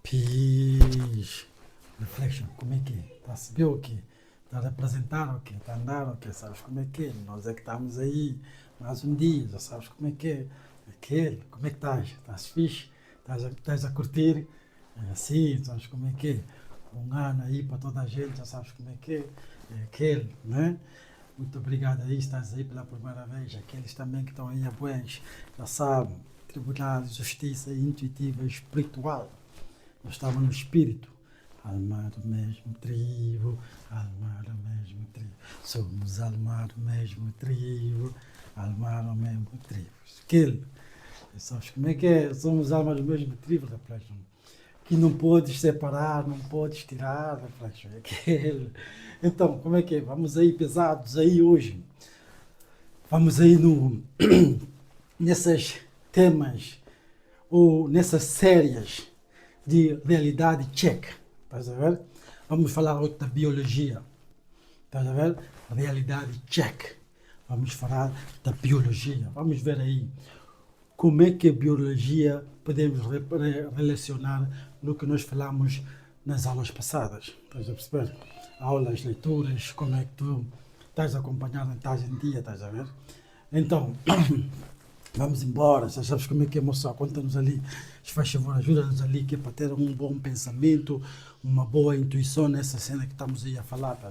Peace. Reflection, como é que é? Está a saber o quê? Está a representar o quê? Está a andar o quê? Sabes como é que é? Nós é que estamos aí mais um dia, já sabes como é que é? Aquele, como é que estás? Estás fixe? Estás a curtir? É assim, sabes como é que é? Um ano aí para toda a gente, já sabes como é que é? É aquele, né? Muito obrigado aí, estás aí pela primeira vez. Aqueles também que estão aí a buens, já sabem, Tribunal de Justiça Intuitiva e Espiritual. Nós estávamos no espírito. Alma do mesmo tribo, alma do mesmo tribo. Somos alma do mesmo tribo, alma do mesmo tribo. Aquele, sabes como é que é? Somos alma do mesmo tribo, Reflection. Que não podes separar, não podes tirar, Reflection. Aquele. Então, como é que é? Vamos aí pesados aí hoje. Vamos aí nesses temas ou nessas séries de realidade check. Estás a ver? Vamos falar hoje da biologia. Estás a ver? Realidade check. Vamos falar da biologia. Vamos ver aí como é que a biologia podemos relacionar no que nós falamos nas aulas passadas. Estás a perceber? Aulas, leituras, como é que tu estás acompanhando, estás em dia, estás a ver? Então, vamos embora, já sabes como é que é, moça, conta-nos ali, faz favor, ajuda-nos ali, que é para ter um bom pensamento, uma boa intuição nessa cena que estamos aí a falar, tá,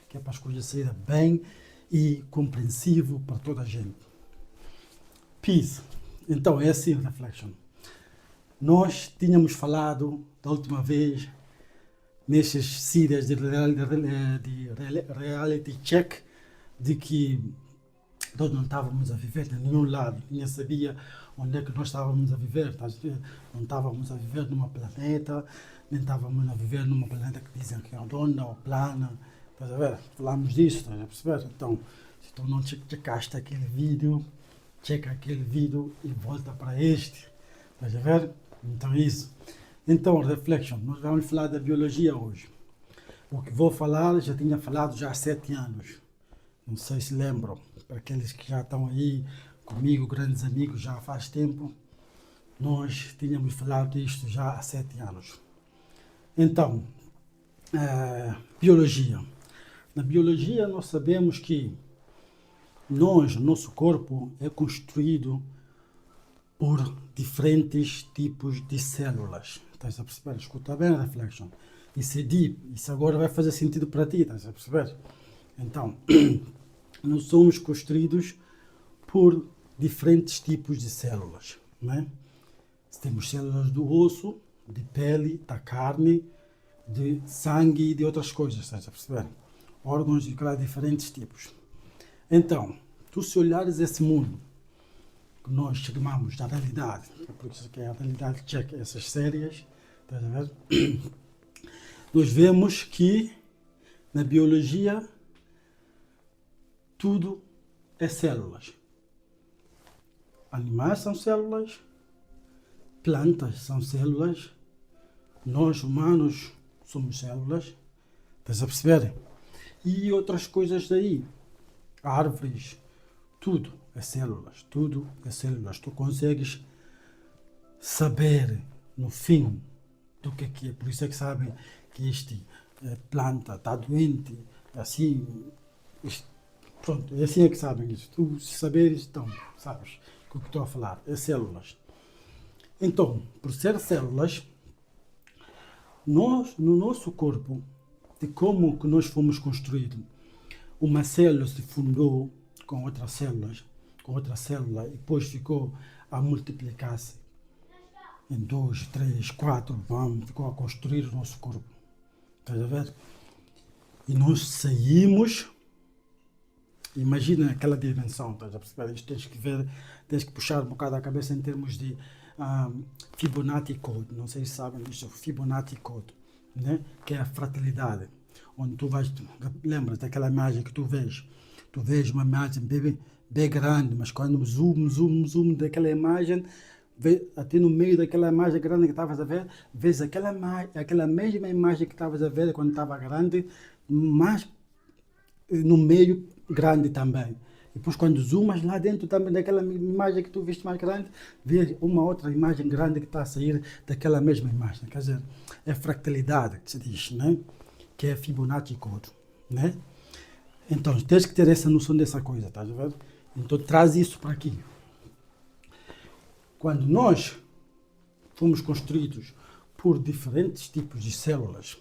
que é para as coisas saírem bem e compreensivo para toda a gente. Peace. Então, é assim, Reflection. Nós tínhamos falado da última vez, nesses séries de reality check, de que nós não estávamos a viver de nenhum lado, ninguém sabia onde é que nós estávamos a viver, não estávamos a viver numa planeta, nem estávamos a viver numa planeta que dizem que é redonda ou plana, estás a ver? Falámos disso, estás a perceber? Então, se tu não checaste aquele vídeo, checa aquele vídeo e volta para este, estás a ver? Então é isso. Então, Reflection, nós vamos falar da biologia hoje. O que vou falar, já tinha falado já há 7 anos. Não sei se lembram, para aqueles que já estão aí comigo, grandes amigos, já faz tempo, nós tínhamos falado disto já há 7 anos. Então, biologia. Na biologia nós sabemos que nosso corpo é construído por diferentes tipos de células. Estás a perceber? Escuta bem a Reflection. Isso é deep, isso agora vai fazer sentido para ti, estás a perceber? Então, nós somos construídos por diferentes tipos de células, né? Temos células do osso, de pele, da carne, de sangue e de outras coisas, estás a perceber? Órgãos de diferentes tipos. Então, tu se olhares esse mundo, que nós chamamos da realidade, é por isso que é a realidade check, essas séries, estás a ver? Nós vemos que na biologia tudo é células. Animais são células, plantas são células, nós humanos somos células, estás a perceber? E outras coisas daí, árvores, tudo é células, tudo é células. Tu consegues saber no fim do que é, por isso é que sabem que este planta está doente, assim, pronto, é assim é que sabem isso. Tu, se saberes, então, sabes o que estou a falar, é células. Então, por ser células, nós, no nosso corpo, de como que nós fomos construídos, uma célula se fundou com outra célula, e depois ficou a multiplicar-se em 2, 3, 4, ficou a construir o nosso corpo. Estás a ver? E nós saímos. Imagina aquela dimensão, estás a perceber? Isto tens que ver, tens que puxar um bocado a cabeça em termos de Fibonacci Code. Não sei se sabem isto, Fibonacci Code, né? Que é a fratilidade. Onde tu vais, lembras daquela imagem que tu vês uma imagem bem grande, mas quando zoom daquela imagem, até no meio daquela imagem grande que estavas a ver, vês aquela mesma imagem que estavas a ver quando estava grande, mas no meio grande também. E depois quando zoomas lá dentro também daquela imagem que tu viste mais grande, vês uma outra imagem grande que está a sair daquela mesma imagem. Quer dizer, é fractalidade que se diz, né? Que é Fibonacci Code, né? Então, tens que ter essa noção dessa coisa, estás a ver? Então, traz isso para aqui. Quando nós fomos construídos por diferentes tipos de células,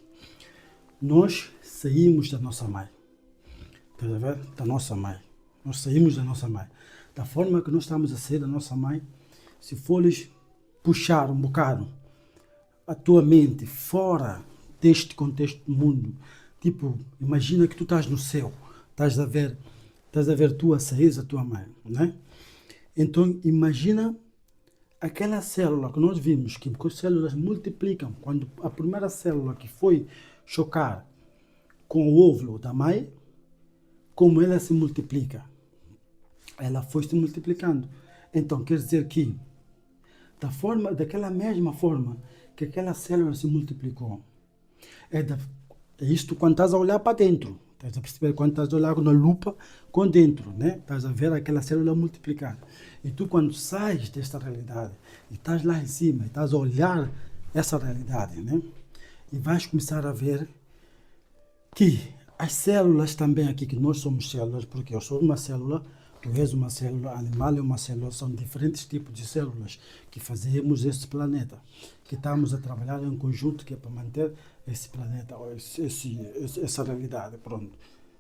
nós saímos da nossa mãe. Estás a ver? Da nossa mãe. Nós saímos da nossa mãe. Da forma que nós estamos a sair da nossa mãe, se fores puxar um bocado a tua mente fora deste contexto do mundo, tipo, imagina que tu estás no céu, estás a ver tu a sair da tua mãe, né? Então, imagina aquela célula que nós vimos, que as células multiplicam, quando a primeira célula que foi chocar com o óvulo da mãe, como ela se multiplica. Ela foi se multiplicando. Então, quer dizer que, daquela mesma forma que aquela célula se multiplicou, é isto quando estás a olhar para dentro. Estás a perceber? Quando estás a olhar na lupa com dentro, né? Estás a ver aquela célula multiplicar. E tu, quando sais desta realidade, e estás lá em cima, e estás a olhar essa realidade, né? E vais começar a ver que as células também aqui, que nós somos células, porque eu sou uma célula, tu és uma célula, animal é uma célula, são diferentes tipos de células que fazemos este planeta, que estamos a trabalhar em conjunto, que é para manter esse planeta, essa realidade, pronto.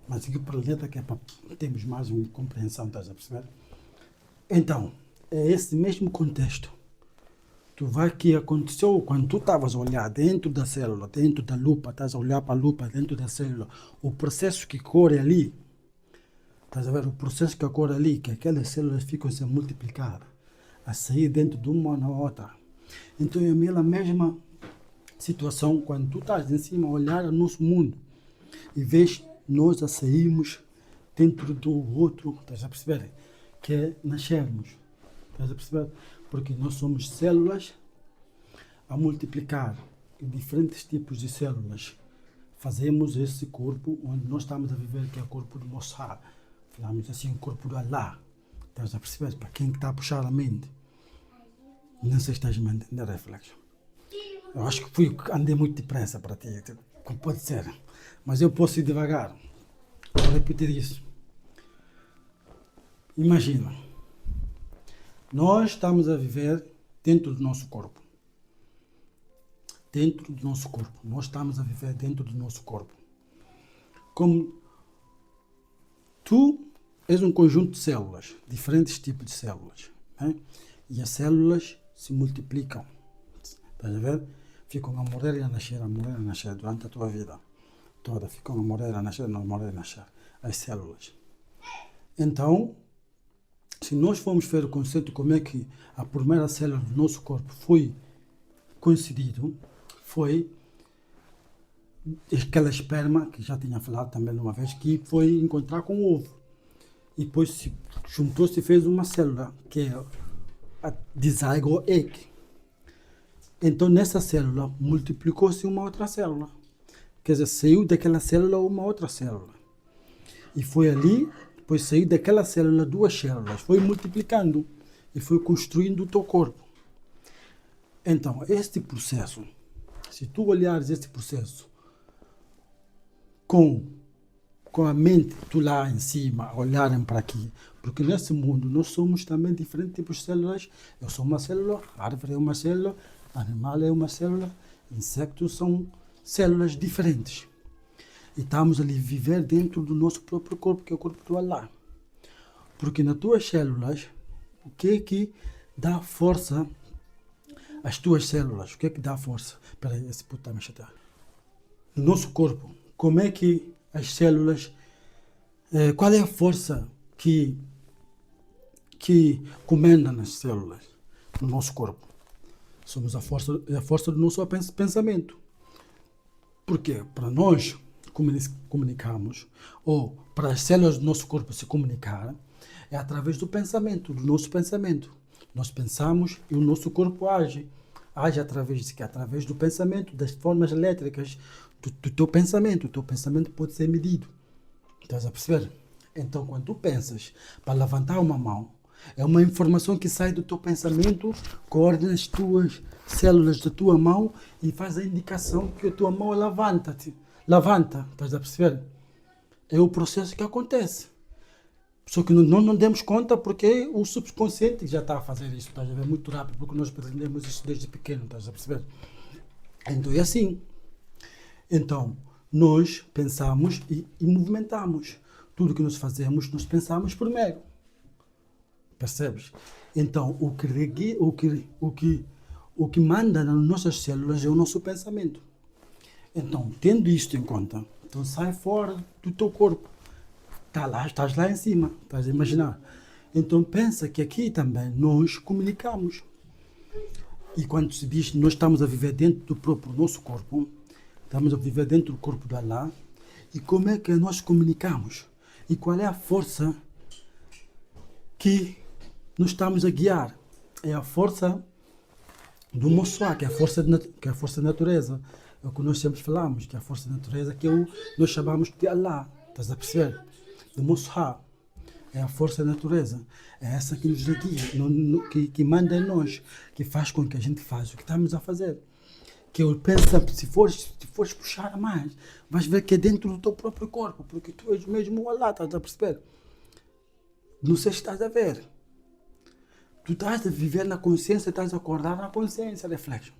Mas que planeta que é para termos mais uma compreensão, estás a perceber? Então, é esse mesmo contexto. Tu vai que aconteceu quando tu estavas a olhar dentro da célula, dentro da lupa, estás a olhar para a lupa dentro da célula, o processo que corre ali, estás a ver? O processo que ocorre ali, que aquelas células ficam a se multiplicar, a sair dentro de uma na outra. Então é a mesma situação quando tu estás em cima a olhar o nosso mundo e vês nós a sairmos dentro do outro, estás a perceber? Que é nascermos, estás a perceber? Porque nós somos células a multiplicar em diferentes tipos de células. Fazemos esse corpo onde nós estamos a viver, que é o corpo do Mossá. Falamos assim, o corpo do Alá. Estás a perceber? Para quem está a puxar a mente. Não sei se estás a me entender, reflexo. Eu acho que andei muito depressa para ti. Como pode ser. Mas eu posso ir devagar. Vou repetir isso. Imagina. Nós estamos a viver dentro do nosso corpo. Dentro do nosso corpo. Nós estamos a viver dentro do nosso corpo. Como tu és um conjunto de células, diferentes tipos de células, né? E as células se multiplicam. Estás a ver? Ficam a morrer e a nascer durante a tua vida toda. Ficam a morrer, a nascer, a morrer, a nascer. As células. Então, se nós formos ver o conceito como é que a primeira célula do nosso corpo foi coincidido, foi aquela esperma, que já tinha falado também uma vez, que foi encontrar com o ovo. E depois se juntou-se e fez uma célula, que é a zygote egg. Então nessa célula multiplicou-se uma outra célula. Quer dizer, saiu daquela célula uma outra célula. E foi ali. Depois saiu daquela célula 2 células, foi multiplicando e foi construindo o teu corpo. Então, este processo, se tu olhares este processo com a mente, tu lá em cima, olharem para aqui, porque nesse mundo nós somos também diferentes tipos de células. Eu sou uma célula, árvore é uma célula, animal é uma célula, insectos são células diferentes. E estamos ali a viver dentro do nosso próprio corpo, que é o corpo do Alá. Porque nas tuas células, o que é que dá força às tuas células? O que é que dá força? Espera aí, esse puto está me chatear. No nosso corpo, como é que as células... qual é a força que comanda nas células, no nosso corpo? Somos a força do nosso pensamento. Porque para nós comunicamos, ou para as células do nosso corpo se comunicar, é através do pensamento, do nosso pensamento. Nós pensamos e o nosso corpo age. Age através de quê? Através do pensamento, das formas elétricas do teu pensamento. O teu pensamento pode ser medido. Estás a perceber? Então, quando tu pensas para levantar uma mão, é uma informação que sai do teu pensamento, coordena as tuas células da tua mão e faz a indicação que a tua mão levanta-te. Levanta, estás a perceber? É o processo que acontece. Só que não demos conta porque o subconsciente já está a fazer isso, estás a ver? Muito rápido, porque nós aprendemos isso desde pequeno, estás a perceber? Então é assim. Então, nós pensamos e movimentamos. Tudo que nós fazemos, nós pensamos primeiro. Percebes? Então, o que manda nas nossas células é o nosso pensamento. Então, tendo isto em conta, então sai fora do teu corpo. Estás lá em cima, estás a imaginar. Então pensa que aqui também nós comunicamos. E quando se diz que nós estamos a viver dentro do próprio nosso corpo, estamos a viver dentro do corpo do Allah, e como é que nós comunicamos? E qual é a força que nos estamos a guiar? É a força do Mossua, que é a força da natureza. É o que nós sempre falamos, que é a força da natureza, que nós chamamos de Allah. Estás a perceber? Do Mossua. É a força da natureza. É essa que nos guia, que manda em nós, que faz com que a gente faça o que estamos a fazer. Que eu penso, se fores puxar mais, vais ver que é dentro do teu próprio corpo, porque tu és mesmo o Allah, estás a perceber? Não sei se estás a ver. Tu estás a viver na consciência, estás a acordar na consciência, reflection.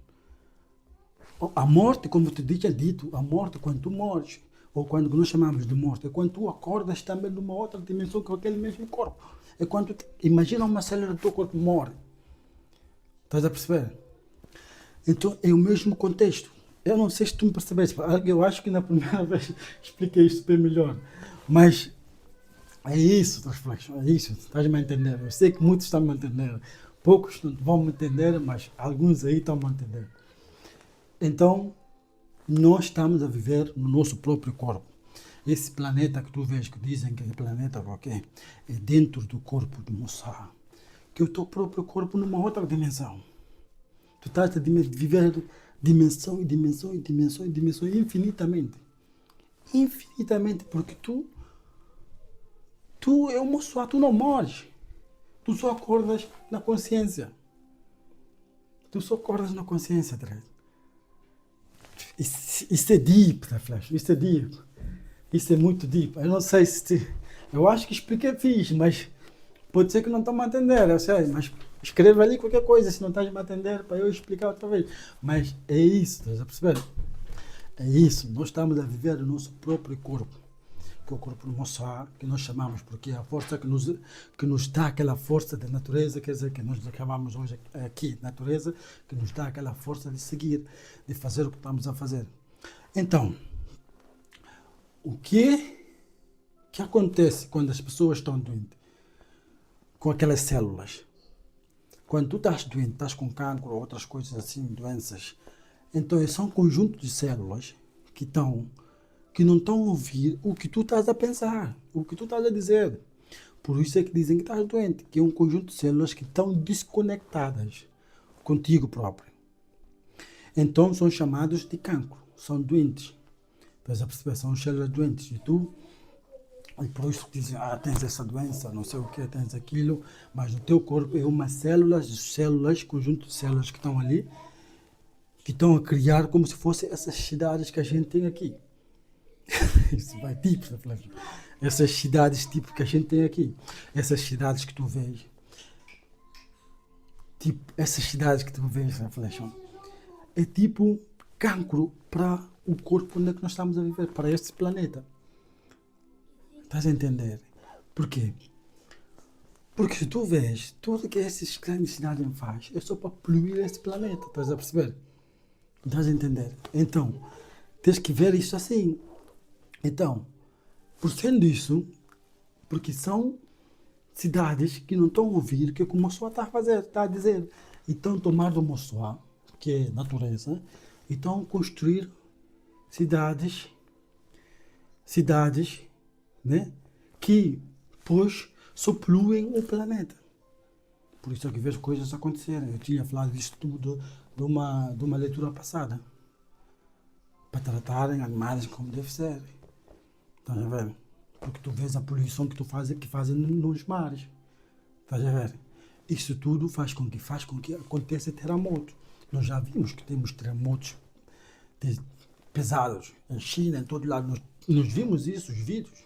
A morte, como te tinha dito, a morte quando tu morres, ou quando nós chamamos de morte, é quando tu acordas também numa outra dimensão que é aquele mesmo corpo. É quando imagina uma célula do teu corpo morre. Estás a perceber? Então é o mesmo contexto. Eu não sei se tu me percebeste, eu acho que na primeira vez expliquei isto bem melhor. Mas é isso, Reflection, é isso. Estás-me a entender? Eu sei que muitos estão a entender. Poucos não vão me entender, mas alguns aí estão a entender. Então, nós estamos a viver no nosso próprio corpo. Esse planeta que tu vês, que dizem que é planeta qualquer, é dentro do corpo do Mossá, que é o teu próprio corpo numa outra dimensão. Tu estás a viver dimensão e dimensão e dimensão e dimensão infinitamente. Infinitamente, porque tu é o Mossá, tu não morres. Tu só acordas na consciência. Tu só acordas na consciência, Teresa. Isso é deep, tá, Flash? Isso é deep. Isso é muito deep. Eu não sei se... Eu acho que expliquei fixe, mas pode ser que não estão a entender, eu sei. Mas escreve ali qualquer coisa, se não estás a entender, para eu explicar outra vez. Mas é isso, estás a perceber? É isso. Nós estamos a viver o nosso próprio corpo. Que é o corpo do Mossá, que nós chamamos, porque é a força que nos dá aquela força da natureza, quer dizer, que nós chamamos hoje aqui, natureza, que nos dá aquela força de seguir, de fazer o que estamos a fazer. Então, o que acontece quando as pessoas estão doentes? Com aquelas células. Quando tu estás doente, estás com cancro ou outras coisas assim, doenças, então são um conjunto de células que não estão a ouvir o que tu estás a pensar, o que tu estás a dizer. Por isso é que dizem que estás doente, que é um conjunto de células que estão desconectadas contigo próprio. Então são chamados de cancro, são doentes. Estás a perceber? São células doentes. E por isso dizem, tens essa doença, não sei o que, tens aquilo, mas o teu corpo é uma células, conjunto de células que estão ali, que estão a criar como se fossem essas cidades que a gente tem aqui. Isso vai tipo, essas cidades tipo que a gente tem aqui, essas cidades que tu vês, tipo, essas cidades que tu vês, Reflection, é tipo cancro para o corpo onde é que nós estamos a viver, para este planeta. Estás a entender? Por quê? Porque se tu vês tudo que essas grandes cidades fazem, é só para poluir este planeta, estás a perceber? Estás a entender? Então, tens que ver isso assim. Então, por sendo isso, porque são cidades que não estão a ouvir o que o Moçoá está a fazer, está a dizer. Então, tomar do Moçoá, que é natureza, e estão a construir cidades, né, que, pois, só poluem o planeta. Por isso é que vejo coisas acontecerem. Eu tinha falado disso tudo de uma leitura passada. Para tratarem animais como deve ser. Estás a ver? porque tu vês a poluição que fazem nos mares. Estás a ver? Isso tudo faz com que aconteça terremoto. Nós já vimos que temos terremotos pesados em China, em todo lado. Nós vimos isso, os vídeos.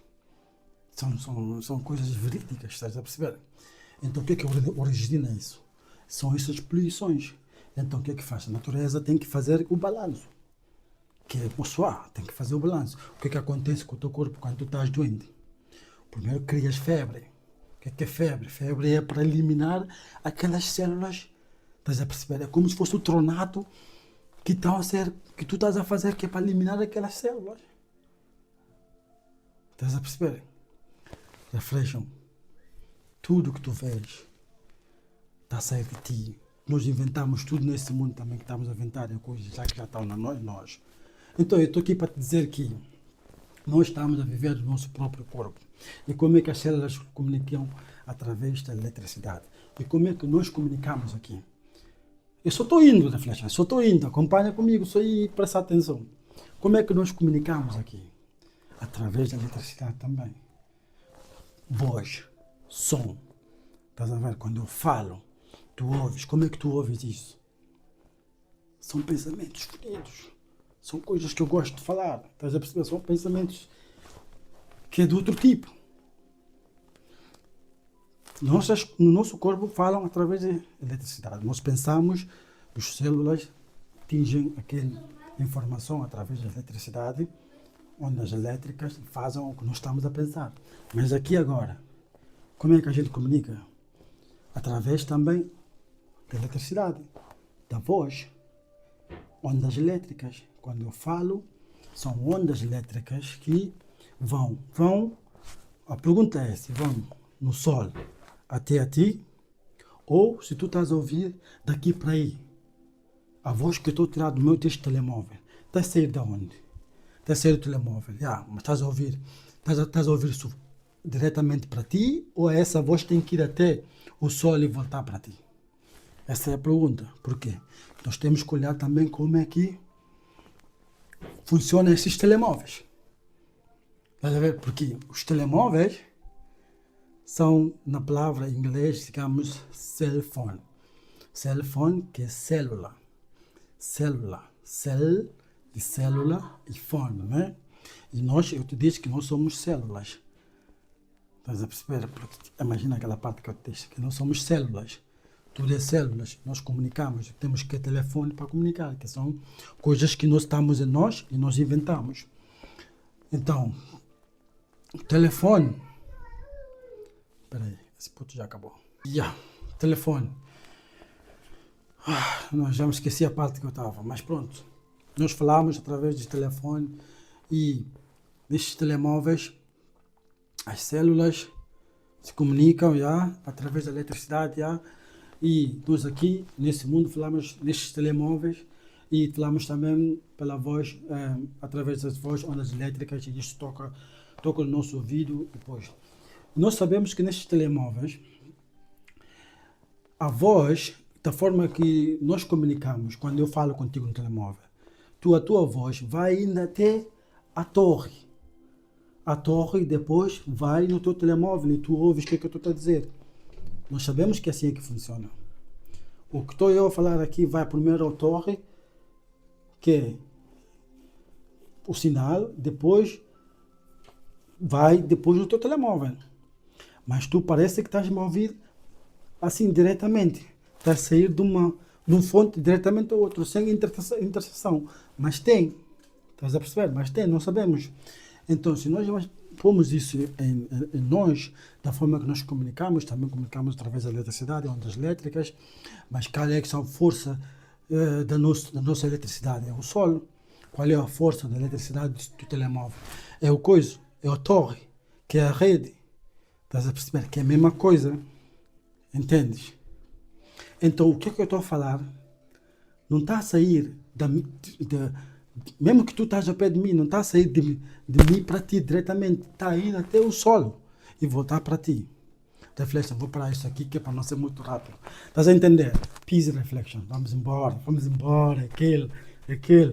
São coisas verídicas, estás a perceber? Então o que é que origina isso? São essas poluições. Então o que é que faz? A natureza tem que fazer o balanço. Que é pessoal, tem que fazer o balanço. O que é que acontece com o teu corpo quando tu estás doente? Primeiro crias febre. O que é febre? Febre é para eliminar aquelas células. Estás a perceber? É como se fosse o tronato que tu estás a fazer, que é para eliminar aquelas células. Estás a perceber? Reflexão. Tudo que tu vês está a sair de ti. Nós inventamos tudo nesse mundo também que estamos a inventar, coisas já que já estão em nós. Então eu estou aqui para te dizer que nós estamos a viver do nosso próprio corpo. E como é que as células comunicam através da eletricidade? E como é que nós comunicamos aqui? Eu só estou indo, reflexão, só estou indo, acompanha comigo, só aí presta atenção. Como é que nós comunicamos aqui? Através da eletricidade também. Voz, som. Estás a ver? Quando eu falo, tu ouves. Como é que tu ouves isso? São pensamentos fluidos. São coisas que eu gosto de falar. Estás a perceber? São pensamentos que é de outro tipo. No nosso corpo falam através de eletricidade. Nós pensamos, as células atingem aquela informação através da eletricidade, ondas elétricas fazem o que nós estamos a pensar. Mas aqui agora, como é que a gente comunica? Através também da eletricidade, da voz, ondas elétricas. Quando eu falo, são ondas elétricas que vão. A pergunta é se vão no sol até a ti, ou se tu estás a ouvir daqui para aí. A voz que eu estou a tirar do meu deste telemóvel, está a sair de onde? Está a sair do telemóvel, mas estás a ouvir isso diretamente para ti, ou essa voz tem que ir até o sol e voltar para ti? Essa é a pergunta. Por quê? Nós temos que olhar também como é que funcionam esses telemóveis. Estás a ver? Porque os telemóveis são, na palavra em inglês, digamos, cell phone. Cell phone, que é célula. Célula. Cell, de célula, e phone, né? E eu te disse que nós somos células. Estás a perceber? Porque, imagina aquela parte que eu te disse, que nós somos células. Tudo é células. Nós comunicamos. Temos que ter telefone para comunicar, que são coisas que nós estamos em nós e nós inventamos. Então, o telefone... Espera aí, esse puto já acabou. Telefone. Nós já me esqueci a parte que eu estava, mas pronto. Nós falamos através do telefone e destes telemóveis, as células se comunicam através da eletricidade. E nós aqui, nesse mundo, falamos nestes telemóveis e falamos também pela voz, através das vozes, ondas elétricas, e isto toca no nosso ouvido depois. Nós sabemos que nestes telemóveis, a voz, da forma que nós comunicamos, quando eu falo contigo no telemóvel, a tua voz vai indo até a torre. A torre depois vai no teu telemóvel e tu ouves o que eu estou a dizer. Nós sabemos que assim é que funciona. O que estou eu a falar aqui vai primeiro à torre, que é o sinal, depois vai no teu telemóvel. Mas tu parece que estás a me ouvir assim diretamente. Estás a sair de uma fonte diretamente ao outro, sem interseção. Mas tem. Estás a perceber? Mas tem, não sabemos. Então, se nós pomos isso em nós, da forma que nós comunicamos, também comunicamos através da eletricidade, ondas elétricas, mas qual é que são a força da nossa eletricidade? É o sol. Qual é a força da eletricidade do telemóvel? É o coiso, é a torre, que é a rede. Estás a perceber? Que é a mesma coisa. Entendes? Então, o que é que eu estou a falar? Não está a sair mesmo que tu estás ao pé de mim, não está a sair de mim para ti diretamente. Está a ir até o sol e voltar para ti. Reflection, vou parar isso aqui que é para não ser muito rápido. Estás a entender? Peace reflection. Vamos embora. Aquele.